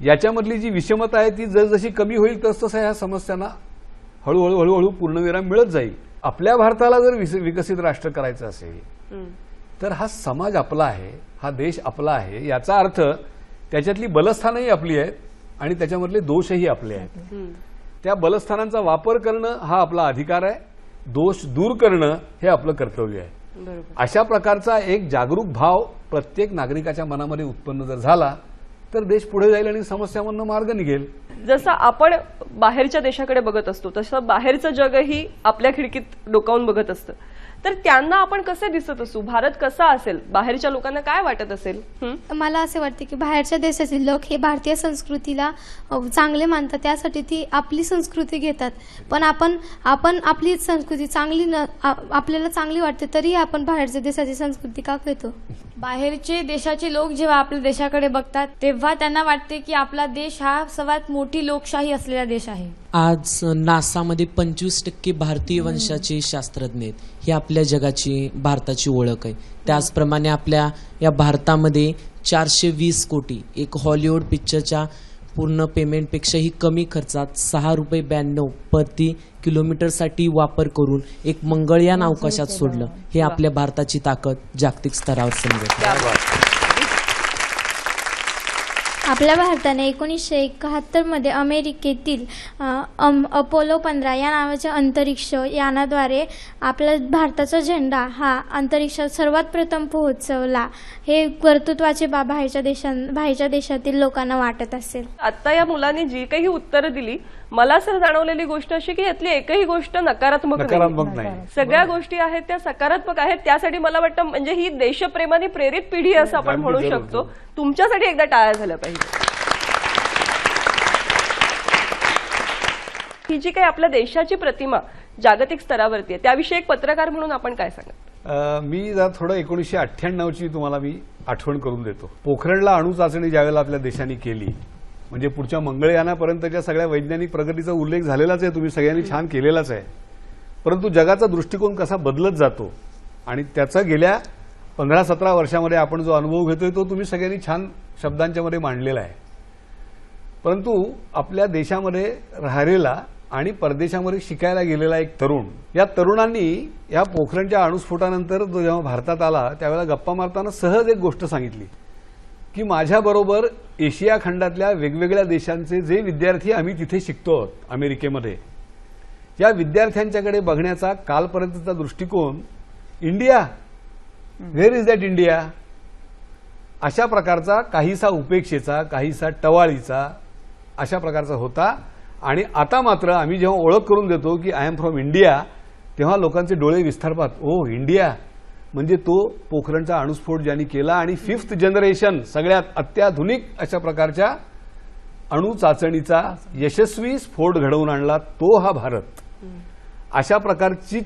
Speaker 7: याच्यामधली जी विषमता आहे ती जसजशी कमी होईल तसतसं ह्या समस्यांना हळूहळू पूर्णविराम मिळत जाईल. आपल्या भारताला जर विकसित राष्ट्र करायचं असेल तर हा समाज आपला आहे, हा देश आपला आहे, याचा अर्थ त्याच्यातली बलस्थानंही आपली आहेत आणि त्याच्यामधले दोषही आपले आहेत. त्या बलस्थानांचा वापर करणं हा आपला अधिकार आहे, दोष दूर करणं हे आपलं कर्तव्य आहे. अशा प्रकारचा एक जागरूक भाव प्रत्येक नागरिकाच्या मनामध्ये उत्पन्न जर झाला तर देश पुढे जाईल आणि समस्यांमधून मार्ग निघेल.
Speaker 1: जसं आपण बाहेरच्या देशाकडे बघत असतो तसं बाहेरचं जगही आपल्या खिडकीत डोकावून बघत असतं. तर त्यांना आपण कसे दिसत असू, भारत कसा असेल, बाहेरच्या लोकांना काय वाटत असेल?
Speaker 3: मला असे वाटते की बाहेरच्या देशातील लोक हे भारतीय संस्कृतीला चांगले मानतात, त्यासाठी ती आपली संस्कृती घेतात. पण आपण आपली संस्कृती चांगली आपल्याला चांगली वाटते तरी आपण बाहेरच्या देशाची संस्कृती का घेतो?
Speaker 5: बाहेरचे देशाचे लोक जेव्हा आपल्या देशाकडे बघतात तेव्हा त्यांना वाटते की आपला देश हा सर्वात मोठी लोकशाही असलेला देश आहे.
Speaker 14: आज नासामध्ये 25% भारतीय वंशाचे शास्त्रज्ञ आहेत. ही आपल्या जगाची भारताची ओळख आहे. त्याचप्रमाणे आपल्या या भारतामध्ये 420 कोटी एक हॉलिवूड पिक्चरच्या पूर्ण पेमेंटपेक्षाही कमी खर्चात 6 रुपये 92 प्रति किलोमीटरसाठी वापर करून एक मंगळयान अवकाशात सोडलं. हे आपल्या भारताची ताकद जागतिक स्तरावर समजते.
Speaker 3: आपल्या भारताने 1971 मध्ये अमेरिकेतील अपोलो 15 या नावाच्या अंतरिक्ष यानाद्वारे आपला भारताचा झेंडा हा अंतरिक्षात सर्वात प्रथम पोहोचवला. हे कर्तृत्वाचे बाहेरच्या देशातील लोकांना वाटत असेल.
Speaker 1: आता या मुलांनी जी काही उत्तरं दिली मला असं जाणवलेली गोष्ट अशी की यातली एकही गोष्ट नकारात्मक
Speaker 7: नाही.
Speaker 1: सगळ्या गोष्टी आहेत त्या सकारात्मक आहेत. त्यासाठी मला वाटतं म्हणजे ही देशप्रेमाने प्रेरित पिढी असं आपण म्हणू शकतो. तुमच्यासाठी एकदा टाळ्या झाल्या पाहिजे. ही जी काही आपल्या देशाची प्रतिमा जागतिक स्तरावरती आहे त्याविषयी एक पत्रकार म्हणून आपण काय सांगा?
Speaker 7: मी जरा थोडं 1998ची तुम्हाला मी आठवण करून देतो. पोखरणला अणु चाचणी ज्यावेळेला आपल्या देशाने केली, म्हणजे पुढच्या मंगळयानापर्यंतच्या सगळ्या वैज्ञानिक प्रगतीचा उल्लेख झालेलाच आहे, तुम्ही सगळ्यांनी छान केलेलाच आहे. परंतु जगाचा दृष्टिकोन कसा बदलत जातो आणि त्याचा गेल्या 15-17 वर्षामध्ये आपण जो अनुभव घेतोय तो तुम्ही सगळ्यांनी छान शब्दांच्या मध्ये मांडलेला आहे. परंतु आपल्या देशामध्ये राहिलेला आणि परदेशामध्ये शिकायला गेलेला एक तरुण, या तरुणांनी या पोखरणच्या अणुस्फोटानंतर जेव्हा भारतात आला त्यावेळेला गप्पा मारताना सहज एक गोष्ट सांगितली की माझ्याबरोबर एशिया खंडातल्या वेगवेगळ्या देशांचे जे विद्यार्थी आम्ही तिथे शिकतो अमेरिकेमध्ये, या विद्यार्थ्यांच्याकडे बघण्याचा कालपर्यंतचा दृष्टिकोन India, where is that India, अशा प्रकारचा काहीसा उपेक्षेचा, काहीसा टवाळीचा अशा प्रकारचा होता. आणि आता मात्र आम्ही जेव्हा ओळख करून देतो की आय एम फ्रॉम इंडिया, तेव्हा लोकांचे डोळे विस्तारतात. ओ इंडिया म्हणजे तो पोखरणचा अणुस्फोट ज्यांनी केला आणि 5th जनरेशन सगळ्यात अत्याधुनिक अशा प्रकारच्या अणु चाचणीचा यशस्वी स्फोट घडवून आणला तो हा भारत. अशा प्रकारची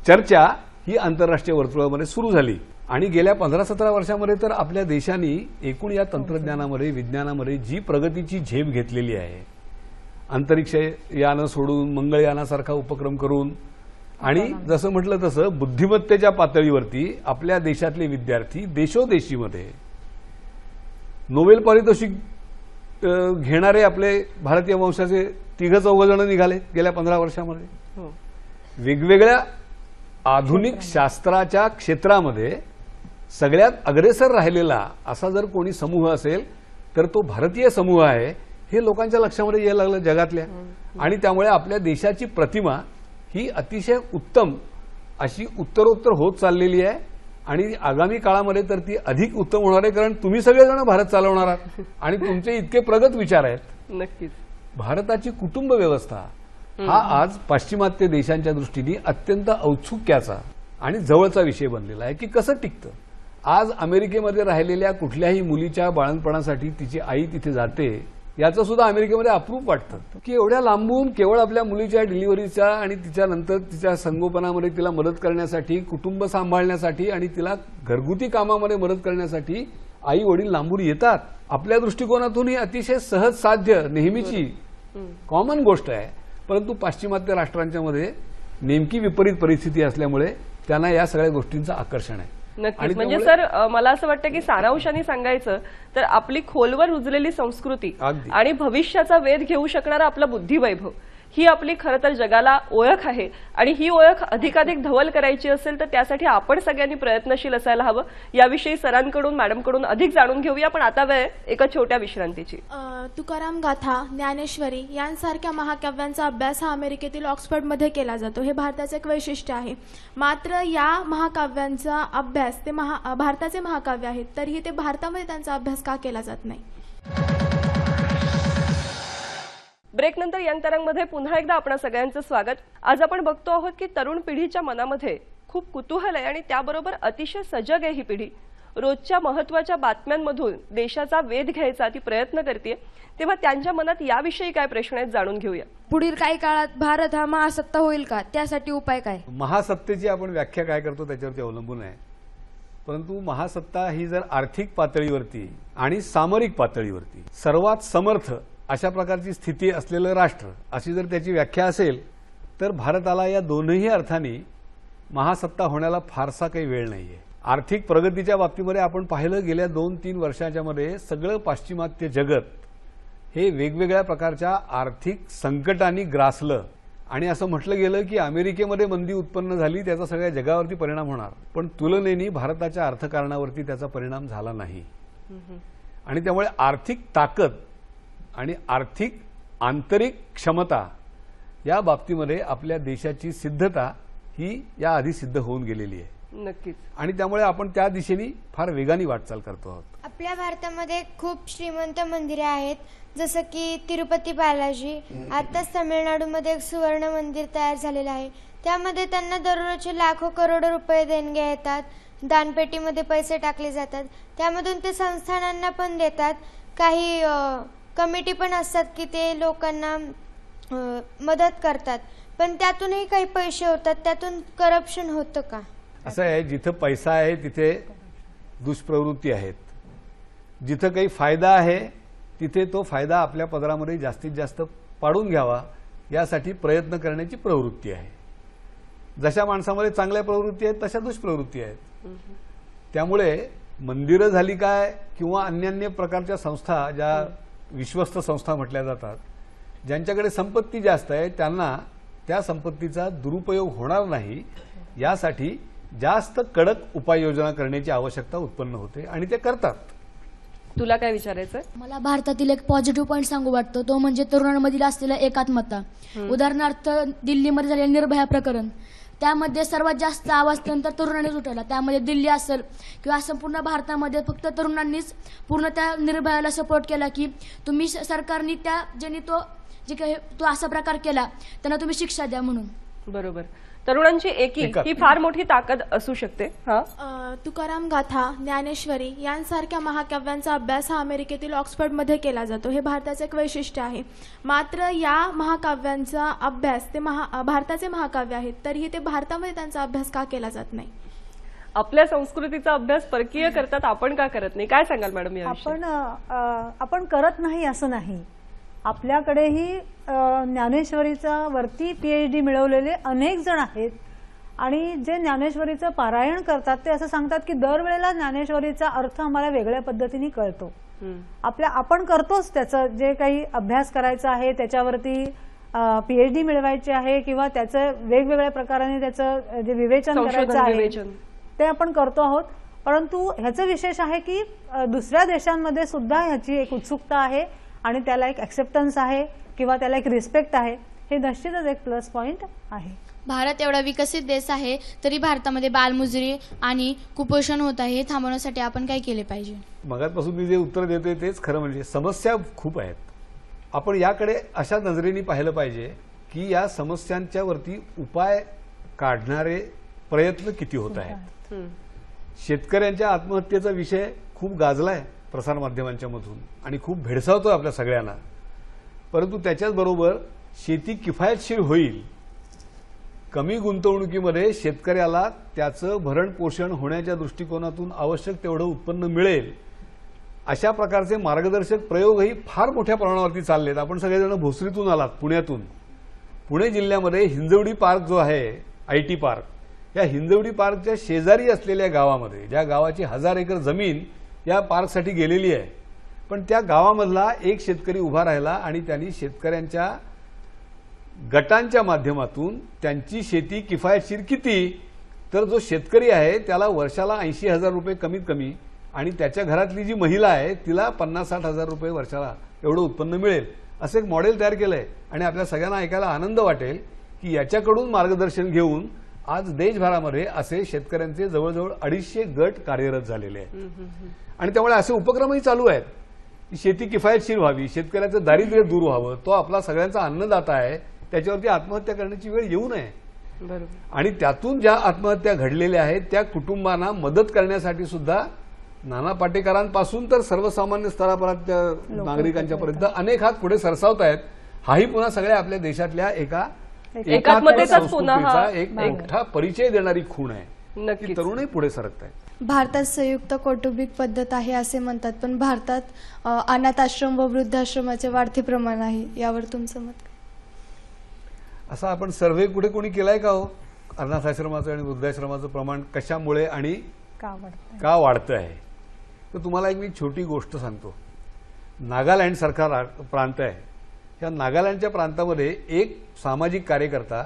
Speaker 7: चर्चा ही आंतरराष्ट्रीय वर्तुळामध्ये सुरू झाली. आणि गेल्या 15-17 वर्षामध्ये तर आपल्या देशाने एकूण या तंत्रज्ञानामध्ये, विज्ञानामध्ये जी प्रगतीची झेप घेतलेली आहे, अंतरिक्ष यानं सोडून मंगळयानासारखा उपक्रम करून, आणि जसं म्हटलं तसं बुद्धिमत्तेच्या पातळीवरती आपल्या देशातले विद्यार्थी देशोदेशीमध्ये नोबेल पारितोषिक घेणारे आपले भारतीय वंशाचे 3-4 जण निघाले गेल्या 15 वर्षामध्ये. वेगवेगळ्या आधुनिक शास्त्राच्या क्षेत्रामध्ये सगळ्यात अग्रेसर राहिलेला असा जर कोणी समूह असेल तर तो भारतीय समूह आहे, हे लोकांच्या लक्षामध्ये यायला लागलं जगातल्या. आणि त्यामुळे आपल्या देशाची प्रतिमा ही अतिशय उत्तम अशी उत्तरोत्तर होत चाललेली आहे. आणि आगामी काळामध्ये तर ती अधिक उत्तम होणार आहे, कारण तुम्ही सगळेजण भारत चालवणार आहात आणि तुमचे इतके प्रगत विचार आहेत.
Speaker 1: नक्कीच.
Speaker 7: भारताची कुटुंब व्यवस्था हा आज पाश्चिमात्य देशांच्या दृष्टीने अत्यंत औत्सुक्याचा आणि जवळचा विषय बनलेला आहे की कसं टिकतं. आज अमेरिकेमध्ये राहिलेल्या कुठल्याही मुलीच्या बाळंतपणासाठी तिची आई तिथे जाते, याचं सुद्धा अमेरिकेमध्ये अप्रूप वाटतं की एवढ्या लांबून केवळ आपल्या मुलीच्या डिलिव्हरीचा आणि तिच्यानंतर तिच्या संगोपनामध्ये तिला मदत करण्यासाठी, कुटुंब सांभाळण्यासाठी आणि तिला घरगुती कामामध्ये मदत करण्यासाठी आई वडील लांबून येतात. आपल्या दृष्टिकोनातून ही अतिशय सहज साध्य नेहमीची कॉमन गोष्ट आहे. परंतु पाश्चिमात्य राष्ट्रांच्या मध्ये नेमकी विपरीत परिस्थिती असल्यामुळे त्यांना या सगळ्या गोष्टींचं आकर्षण आहे.
Speaker 1: नक्कीच. म्हणजे सर मला असं वाटतं की सारांशाने सांगायचं तर आपली खोलवर रुजलेली संस्कृती आणि भविष्याचा वेध घेऊ शकणारा आपला बुद्धिवैभव ही आपली खरं तर जगाला ओळख आहे. आणि ही ओळख अधिकाधिक धवल करायची असेल तर त्यासाठी आपण सगळ्यांनी प्रयत्नशील असायला हवं. याविषयी सरांकडून, मॅडमकडून अधिक जाणून घेऊया, पण आता वेळ एका छोट्या विश्रांतीची.
Speaker 4: तुकाराम गाथा, ज्ञानेश्वरी यांसारख्या महाकाव्यांचा अभ्यास हा अमेरिकेतील ऑक्सफर्डमध्ये केला जातो. हे भारताचे एक वैशिष्ट्य आहे. मात्र या महाकाव्यांचा अभ्यास ते भारताचे महाकाव्य आहेत, तरीही ते भारतामध्ये त्यांचा अभ्यास का केला जात नाही?
Speaker 1: ब्रेकनंतर यंग तरंगमध्ये पुन्हा एकदा आपणा सगळ्यांचं स्वागत. आज आपण बघतो आहोत की तरुण पिढीच्या मनामध्ये खूप कुतूहल आहे आणि त्याबरोबर अतिशय सजग आहे ही पिढी. रोजच्या महत्त्वाच्या बातम्यांमधून देशाचा वेध घ्यायचा ती प्रयत्न करते. तेव्हा त्यांच्या मनात याविषयी काय प्रश्न आहेत जाणून घेऊया.
Speaker 2: पुढील काही काळात भारत हा महासत्ता होईल का? त्यासाठी उपाय काय?
Speaker 7: महासत्तेची आपण व्याख्या काय करतो त्याच्यावरती अवलंबून आहे. परंतु महासत्ता ही जर आर्थिक पातळीवरती आणि सामरिक पातळीवरती सर्वात समर्थ अशा प्रकारची स्थिती असलेलं राष्ट्र अशी जर त्याची व्याख्या असेल तर भारताला या दोनही अर्थाने महासत्ता होण्याला फारसा काही वेळ नाहीये. आर्थिक प्रगतीच्या बाबतीमध्ये आपण पाहिलं गेल्या 2-3 वर्षाच्या मध्ये सगळं पाश्चिमात्य जगत हे वेगवेगळ्या प्रकारच्या आर्थिक संकटांनी ग्रासलं आणि असं म्हटलं गेलं की अमेरिकेमध्ये मंदी उत्पन्न झाली, त्याचा सगळ्या जगावरती परिणाम होणार, पण तुलनेने भारताच्या अर्थकारणावरती त्याचा परिणाम झाला नाही. आणि त्यामुळे आर्थिक ताकद आणि आर्थिक आंतरिक क्षमता या बाबतीमध्ये आपल्या देशाची सिद्धता ही याआधी सिद्ध होऊन गेलेली आहे.
Speaker 1: नक्कीच.
Speaker 7: आणि त्यामुळे आपण त्या दिशेने फार वेगाने वाटचाल करतो आहोत.
Speaker 10: आपल्या भारतामध्ये खूप श्रीमंत मंदिरे आहेत, जसं की तिरुपती बालाजी. आत्ताच तामिळनाडूमध्ये एक सुवर्ण मंदिर तयार झालेलं आहे. त्यामध्ये त्यांना दररोजचे लाखो करोडो रुपये देणग्या येतात. दानपेटीमध्ये पैसे टाकले जातात. त्यामधून ते संस्थानांना पण देतात. काही कमिटी पण असतात की ते लोकांना मदत करतात, पण त्यातूनही काही पैसे होतात. त्यातून करप्शन होतं का?
Speaker 7: असं आहे, जिथं पैसा आहे तिथे दुष्प्रवृत्ती आहेत. जिथं काही फायदा आहे तिथे तो फायदा आपल्या पदरामध्ये जास्तीत जास्त पाडून घ्यावा यासाठी प्रयत्न करण्याची प्रवृत्ती आहे. जशा माणसामध्ये चांगल्या प्रवृत्ती आहेत तशा दुष्प्रवृत्ती आहेत. त्यामुळे मंदिरं झाली काय किंवा अन्य प्रकारच्या संस्था, ज्या विश्वस्त संस्था म्हटल्या जातात, ज्यांच्याकडे संपत्ती जास्त आहे त्यांना त्या संपत्तीचा दुरुपयोग होणार नाही यासाठी जास्त कडक उपाययोजना करण्याची आवश्यकता उत्पन्न होते आणि ते करतात.
Speaker 1: तुला काय विचारायचं?
Speaker 15: मला भारतातील एक पॉझिटिव्ह पॉईंट सांगू वाटतो, तो म्हणजे तरुणांमधील असलेला एकात्मता. उदाहरणार्थ दिल्लीमध्ये झालेलं निर्भया प्रकरण, त्यामध्ये सर्वात जास्त आवाज नंतर तरुणांनीच उठवला. त्यामध्ये दिल्ली असेल किंवा संपूर्ण भारतामध्ये फक्त तरुणांनीच पूर्ण त्या निर्भयाला सपोर्ट केला की तुम्ही सरकारने त्या ज्यांनी जे काही तो असा प्रकार केला त्यांना तुम्ही शिक्षा द्या म्हणून.
Speaker 1: बरोबर. तरुणांची एकी ही फार मोठी ताकद असू शकते.
Speaker 4: तुकाराम गाथा, ज्ञानेश्वरी यांसारख्या महाकाव्यांचा अभ्यास हा अमेरिकेतील ऑक्सफर्डमध्ये केला जातो. हे भारताचे एक वैशिष्ट्य आहे. मात्र या महाकाव्यांचा अभ्यास ते भारताचे महाकाव्य आहेत, तरीही ते भारतामध्ये त्यांचा अभ्यास का केला जात नाही?
Speaker 1: आपल्या संस्कृतीचा अभ्यास परकीय करतात, आपण का करत नाही? काय सांगाल मॅडम याविषयी?
Speaker 6: आपण करत नाही असं नाही. आपल्याकडेही ज्ञानेश्वरीचा वरती PhD मिळवलेले अनेक जण आहेत आणि जे ज्ञानेश्वरीचं पारायण करतात ते असं सांगतात की दरवेळेला ज्ञानेश्वरीचा अर्थ आम्हाला वेगळ्या पद्धतीने कळतो. आपण करतोच, त्याचं जे काही अभ्यास करायचा आहे त्याच्यावरती PhD मिळवायची आहे किंवा त्याचं वेगवेगळ्या प्रकाराने त्याचं जे विवेचन करायचं आहे ते आपण करतो आहोत. परंतु ह्याचं विशेष आहे की दुसऱ्या देशांमध्ये सुद्धा ह्याची एक उत्सुकता आहे आणि त्याला एक ॲक्सेप्टन्स आहे किंवा त्याला एक रिस्पेक्ट आहे. हे निश्चितच एक प्लस पॉइंट आहे.
Speaker 2: भारत एवढा विकसित देश आहे तरी भारतामध्ये बालमजुरी आणि कुपोषण होत आहे. हे थांबवण्यासाठी आपण काय केले पाहिजे?
Speaker 7: मगापासून मी जे उत्तर देतोय तेच खरं. म्हणजे समस्या खूप आहेत. आपण याकडे अशा नजरेने पाहिलं पाहिजे की या समस्यांच्या वरती उपाय काढणारे प्रयत्न किती होत आहेत. शेतकऱ्यांच्या आत्महत्येचा विषय खूप गाजलाय प्रसारमाध्यमांच्या मधून आणि खूप भेडसावतोय आपल्या सगळ्यांना. परंतु त्याच्याच बरोबर शेती किफायतशीर होईल, कमी गुंतवणुकीमध्ये शेतकऱ्याला त्याचं भरण पोषण होण्याच्या दृष्टिकोनातून आवश्यक तेवढं उत्पन्न मिळेल, अशा प्रकारचे मार्गदर्शक प्रयोगही फार मोठ्या प्रमाणावरती चाललेत. आपण सगळेजण भोसरीतून आलात, पुण्यातून. पुणे जिल्ह्यामध्ये हिंजवडी पार्क जो आहे, IT पार्क, या हिंजवडी पार्कच्या शेजारी असलेल्या गावामध्ये, ज्या गावाची 1000 एकर जमीन या पार्कसाठी गेलेली आहे, पण त्या गावामधला एक शेतकरी उभा राहिला आणि त्यांनी शेतकऱ्यांच्या गटांच्या माध्यमातून त्यांची शेती किफायतशीर किती, तर जो शेतकरी आहे त्याला वर्षाला 80,000 रुपये कमीत कमी आणि त्याच्या घरातली जी महिला आहे तिला 50-60 हजार रुपये वर्षाला एवढं उत्पन्न मिळेल, असं एक मॉडेल तयार केलंय. आणि आपल्या सगळ्यांना ऐकायला आनंद वाटेल की याच्याकडून मार्गदर्शन घेऊन आज देशभरामध्ये असे शेतकऱ्यांचे जवळजवळ 250 गट कार्यरत झालेले आहेत. आणि त्यामुळे असे उपक्रमही चालू आहेत की शेती किफायतशीर व्हावी, शेतकऱ्याचं दारिद्र्य दूर व्हावं, तो आपला सगळ्यांचा अन्नदाता आहे, त्याच्यावरती आत्महत्या करण्याची वेळ येऊ नये. आणि त्यातून ज्या आत्महत्या घडलेल्या आहेत त्या कुटुंबांना मदत करण्यासाठी सुद्धा नाना पाटेकरांपासून तर सर्वसामान्य स्तरापर्यंत नागरिकांच्या पर्यंत अनेक हात पुढे सरसावत आहेत. हाही पुन्हा सगळ्या आपल्या देशातल्या एका
Speaker 1: एकात्मतेचाच पुन्हा
Speaker 7: एक मोठा परिचय देणारी खूण आहे की तरुणही पुढे सरकत आहेत.
Speaker 9: भारतात संयुक्त कौटुंबिक पद्धत आहे असे म्हणतात, पण भारतात अनाथ आश्रम व वृद्धाश्रमाचे वाढते प्रमाण आहे. यावर तुमचं मत काय?
Speaker 7: असा आपण सर्व्हे कुठे कोणी केलाय का हो? अनाथाश्रमाचं आणि वृद्धाश्रमाचं प्रमाण कशामुळे आणि का वाढतं आहे? तर तुम्हाला एक मी छोटी गोष्ट सांगतो. नागालँड सारखा प्रांत आहे. या नागालँडच्या प्रांतामध्ये एक सामाजिक कार्यकर्ता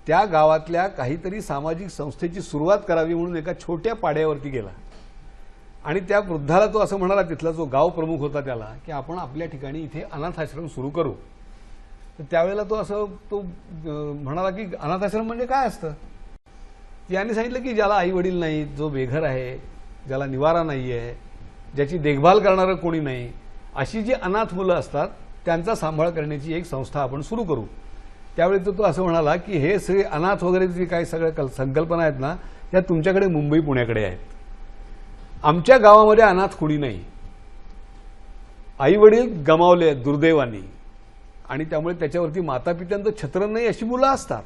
Speaker 7: त्या गावातल्या काहीतरी सामाजिक संस्थेची सुरुवात करावी म्हणून एका छोट्या पाड्यावरती गेला आणि त्या वृद्धाला तो असं म्हणाला, तिथला जो गाव प्रमुख होता त्याला, की आपण आपल्या ठिकाणी इथे अनाथाश्रम सुरू करू. तर त्यावेळेला तो म्हणाला की अनाथाश्रम म्हणजे काय असतं? याने सांगितलं की ज्याला आई वडील नाहीत, जो बेघर आहे, ज्याला निवारा नाहीये, ज्याची देखभाल करणारं कोणी नाही, अशी जी अनाथ मुलं असतात त्यांचा सांभाळ करण्याची एक संस्था आपण सुरू करू. त्यावेळी तो असं म्हणाला की हे सगळे अनाथ वगैरे जी काही सगळ्या संकल्पना आहेत ना, त्या तुमच्याकडे मुंबई पुण्याकडे आहेत. आमच्या गावामध्ये अनाथ कुणी नाही. आई वडील गमावले दुर्दैवानी, आणि त्यामुळे त्याच्यावरती मातापित्यांचं छत्र नाही अशी मुलं असतात,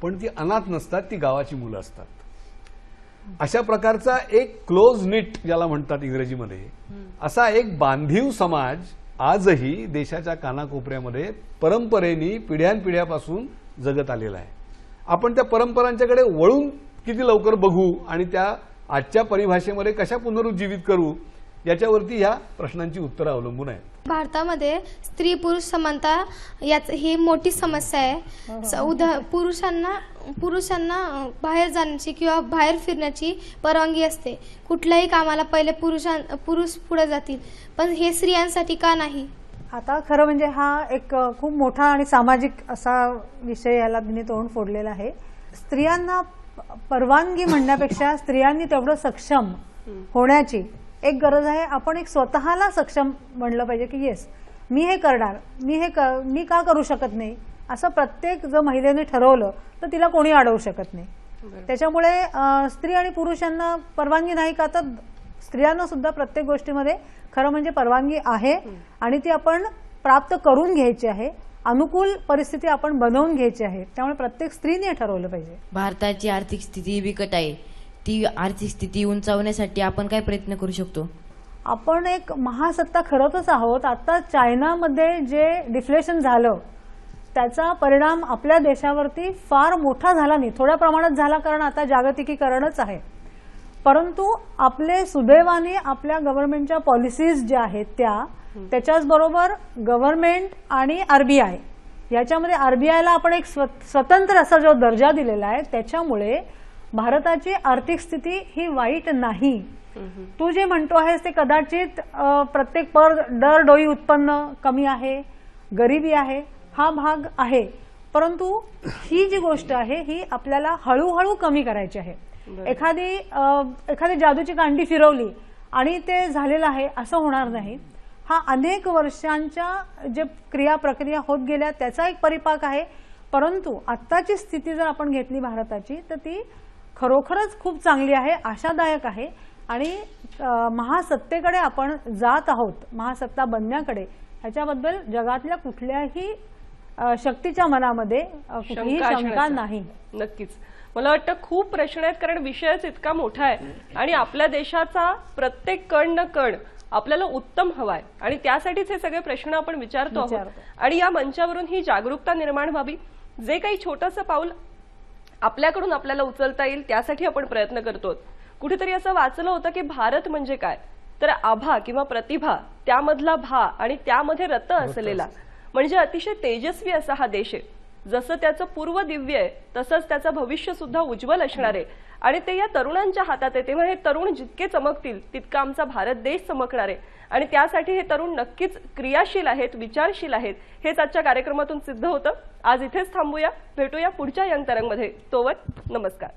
Speaker 7: पण ती अनाथ नसतात, ती गावाची मुलं असतात. अशा प्रकारचा एक क्लोज निट ज्याला म्हणतात इंग्रजीमध्ये, असा एक बांधीव समाज आजही देशाच्या कानाकोपऱ्यामध्ये परंपरेने पिढ्यानपिढ्यापासून जगत आलेला आहे. आपण त्या परंपरांच्याकडे वळून किती लवकर बघू आणि त्या आजच्या परिभाषेमध्ये कशा पुनरुज्जीवित करू, याच्यावरती ह्या प्रश्नांची उत्तरं अवलंबून आहेत.
Speaker 10: भारतामध्ये स्त्री पुरुष समानता ही मोठी समस्या आहे. पुरुषांना बाहेर जाण्याची किंवा बाहेर फिरण्याची परवानगी असते. कुठल्याही कामाला पहिले पुरुष पुढे जातील, पण हे स्त्रियांसाठी का नाही?
Speaker 6: आता खरं म्हणजे हा एक खूप मोठा आणि सामाजिक असा विषय याला तिने तोंड फोडलेला आहे. स्त्रियांना परवानगी म्हणण्यापेक्षा स्त्रियांनी तेवढं सक्षम होण्याची एक गरज आहे. आपण एक स्वतःला सक्षम म्हणलं पाहिजे की येस मी हे करणार, मी का करू शकत नाही, असं प्रत्येक जर महिलेने ठरवलं तर तिला कोणी अडवू शकत नाही. त्याच्यामुळे स्त्री आणि पुरुषांना परवानगी नाही का, तर स्त्रियांना सुद्धा प्रत्येक गोष्टीमध्ये खरं म्हणजे परवानगी आहे आणि ती आपण प्राप्त करून घ्यायची आहे. अनुकूल परिस्थिती आपण बनवून घ्यायची आहे. त्यामुळे प्रत्येक स्त्रीने ठरवलं पाहिजे.
Speaker 16: भारताची आर्थिक स्थिती बिकट आहे. ती आर्थिक स्थिती उंचावण्यासाठी आपण काय प्रयत्न करू शकतो?
Speaker 6: आपण एक महासत्ता खरंच आहोत. आता चायनामध्ये जे डिफ्लेशन झालं त्याचा परिणाम आपल्या देशावरती फार मोठा झाला नाही, थोड्या प्रमाणात झाला, कारण आता जागतिकीकरणच आहे. परंतु आपले सुदैवाने आपल्या गव्हर्नमेंटच्या पॉलिसीज ज्या आहेत त्याच्याच बरोबर गव्हर्नमेंट आणि आरबीआय याच्यामध्ये आरबीआयला आपण एक स्वतंत्र असा जो दर्जा दिलेला आहे, त्याच्यामुळे भारताची आर्थिक स्थिती ही वाईट नाही. तू जे म्हणतो आहेस ते कदाचित प्रत्येक दर डोई उत्पन्न कमी आहे, गरिबी आहे, हा भाग आहे, परंतु ही जी गोष्ट आहे ही आपल्याला हळूहळू कमी करायची आहे. एखादी जादूची कांडी फिरवली आणि ते झालेलं आहे असं होणार नाही. हा अनेक वर्षांच्या जे क्रिया प्रक्रिया होत गेल्या त्याचा एक परिपाक आहे. परंतु आत्ताची स्थिती जर आपण घेतली भारताची तर ती खरोखरच खूप चांगली आहे, आशादायक आहे आणि महासत्तेकडे आपण जात आहोत, महासत्ता बनण्याकडे. ह्याच्याबद्दल जगातल्या कुठल्याही शक्तीच्या मनामध्ये कुठलीही शंका नाही.
Speaker 1: नक्कीच मला वाटतं खूप प्रश्न आहेत, कारण विषयच इतका मोठा आहे आणि आपल्या देशाचा प्रत्येक कण न कण आपल्याला उत्तम हवाय आणि त्यासाठीच हे सगळे प्रश्न आपण विचारतो आहोत. आणि या मंचावरून ही जागरूकता निर्माण व्हावी, जे काही छोटंसं पाऊल आपल्याकडून आपल्याला उचलता येईल त्यासाठी आपण प्रयत्न करतो. कुठेतरी असं वाचलं होतं की भारत म्हणजे काय, तर आभा किंवा प्रतिभा, त्यामधला भा आणि त्यामध्ये रत असलेला म्हणजे अतिशय तेजस्वी असा हा देश आहे. जसं त्याचं पूर्व दिव्य आहे तसंच त्याचं भविष्य सुद्धा उज्ज्वल असणार आहे आणि ते या तरुणांच्या हातात आहे. तेव्हा हे तरुण जितके चमकतील तितका आमचा भारत देश चमकणार आहे आणि त्यासाठी हे तरुण नक्कीच क्रियाशील आहेत, विचारशील आहेत. हेच आजच्या कार्यक्रमातून सिद्ध होतं. आज इथेच थांबूया, भेटूया पुढच्या यंग तरंगमध्ये. तोवर नमस्कार.